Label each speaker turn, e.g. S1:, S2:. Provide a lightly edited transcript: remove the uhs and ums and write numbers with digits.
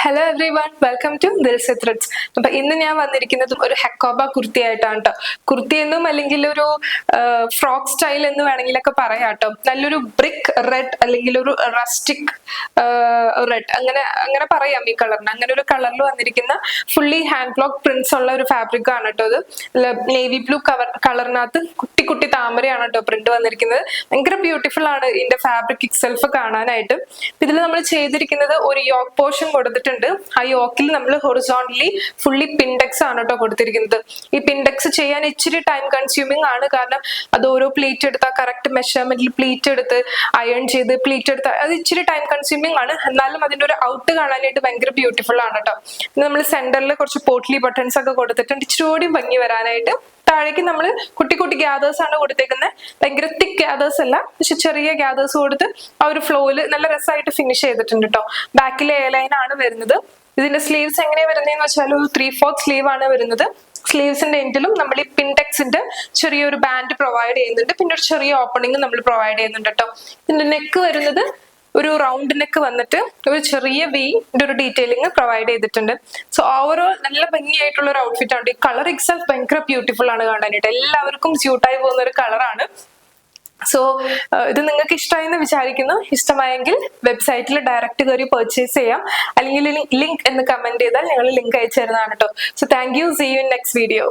S1: Hello everyone, welcome to Dilsa threads. അപ്പൊ ഇന്ന് ഞാൻ വന്നിരിക്കുന്നത് ഒരു ഹെക്കോബ കുർത്തി ആയിട്ടാണ് കേട്ടോ. കുർത്തി എന്നും അല്ലെങ്കിൽ ഒരു ഫ്രോക്ക് സ്റ്റൈൽ എന്ന് വേണമെങ്കിലൊക്കെ പറയാം കേട്ടോ. നല്ലൊരു ബ്രിക്ക് റെഡ് അല്ലെങ്കിൽ ഒരു റസ്റ്റിക് റെഡ് അങ്ങനെ പറയാം ഈ കളറിന്. അങ്ങനെ ഒരു കളറിൽ വന്നിരിക്കുന്ന ഫുള്ളി ഹാൻഡ് ബ്ലോക്ക് പ്രിന്റ്സ് ഉള്ള ഒരു ഫാബ്രിക് ആണ് കേട്ടോ. ഇത് നേവി ബ്ലൂ കളറിനകത്ത് കുട്ടി കുട്ടി താമരയാണ് കേട്ടോ പ്രിന്റ് വന്നിരിക്കുന്നത്. ഭയങ്കര ബ്യൂട്ടിഫുൾ ആണ് ഇതിന്റെ ഫാബ്രിക് ഇറ്റ്സെൽഫ് കാണാനായിട്ട്. ഇതിൽ നമ്മൾ ചെയ്തിരിക്കുന്നത് ഒരു യോക്ക് പോർഷൻ കൊടുത്തിട്ടുണ്ട്. ആ യോക്കിൽ നമ്മൾ ഹൊറിസോണ്ടലി ഫുള്ളി പിൻഡെക്സ് ആണ് കേട്ടോ കൊടുത്തിരിക്കുന്നത്. ഈ പിൻഡെക്സ് ചെയ്യാൻ ഇച്ചിരി ടൈം കൺസ്യൂമിങ് ആണ്, കാരണം അത് ഓരോ പ്ലീറ്റ് എടുത്ത് ആ കറക്റ്റ് മെഷർമെന്റിൽ പ്ലീറ്റ് എടുത്ത് അയൺ ചെയ്ത് പ്ലീറ്റ് എടുത്ത് അത് ഇച്ചിരി ടൈം കൺസ്യൂമിങ് ആണ്. എന്നാലും അതിന്റെ ഒരു ഔട്ട് കാണാനായിട്ട് ഭയങ്കര ബ്യൂട്ടിഫുൾ ആണ് കേട്ടോ. നമ്മൾ സെന്ററിൽ കുറച്ച് പോട്ട്ലി ബട്ടൺസ് ഒക്കെ കൊടുത്തിട്ടുണ്ട് ഇച്ചിരി കൂടി ഭംഗി വരാനായിട്ട്. താഴേക്ക് നമ്മൾ കുട്ടി കുട്ടി ഗ്യാദേഴ്സ് ആണ് കൊടുത്തേക്കുന്നത്. ഭയങ്കര തിക്ക് ഗ്യാദേഴ്സ് അല്ല, പക്ഷെ ചെറിയ ഗ്യാദേഴ്സ് കൊടുത്ത് ആ ഒരു ഫ്ലോയില് നല്ല രസമായിട്ട് ഫിനിഷ് ചെയ്തിട്ടുണ്ട് കേട്ടോ. ബാക്കിലെ എ ലൈൻ ആണ് വരുന്നത്. ഇതിന്റെ സ്ലീവ്സ് എങ്ങനെയാ വരുന്നതെന്ന് വെച്ചാൽ ഒരു 3/4 സ്ലീവ് ആണ് വരുന്നത്. സ്ലീവ്സിന്റെ എൻഡിലും നമ്മൾ ഈ പിൻടെക്സിന്റെ ചെറിയൊരു ബാൻഡ് പ്രൊവൈഡ് ചെയ്യുന്നുണ്ട്. പിന്നെ ഒരു ചെറിയ ഓപ്പണിംഗ് നമ്മൾ പ്രൊവൈഡ് ചെയ്യുന്നുണ്ട് കേട്ടോ. ഇതിന്റെ നെക്ക് വരുന്നത് ഒരു റൗണ്ട് നെക്ക് വന്നിട്ട് ഒരു ചെറിയ വിന്റെ ഒരു ഡീറ്റെയിലിംഗ് പ്രൊവൈഡ് ചെയ്തിട്ടുണ്ട്. സോ ഓവറോൾ നല്ല ഭംഗിയായിട്ടുള്ള ഒരു ഔട്ട്ഫിറ്റ് ആണ്. ഈ കളർ ഇറ്റ്സെൽഫ് ഭയങ്കര ബ്യൂട്ടിഫുൾ ആണ് കാണാനായിട്ട്. എല്ലാവർക്കും സ്യൂട്ടായി പോകുന്ന ഒരു കളറാണ്. സോ ഇത് നിങ്ങൾക്ക് ഇഷ്ടമായി എന്ന് വിചാരിക്കുന്നു. ഇഷ്ടമായെങ്കിൽ വെബ്സൈറ്റിൽ ഡയറക്റ്റ് കയറി പർച്ചേസ് ചെയ്യാം, അല്ലെങ്കിൽ ലിങ്ക് എന്ന് കമന്റ് ചെയ്താൽ ഞങ്ങൾ ലിങ്ക് അയച്ചു തരുന്നതാണ് കേട്ടോ. So thank you. See you in next video.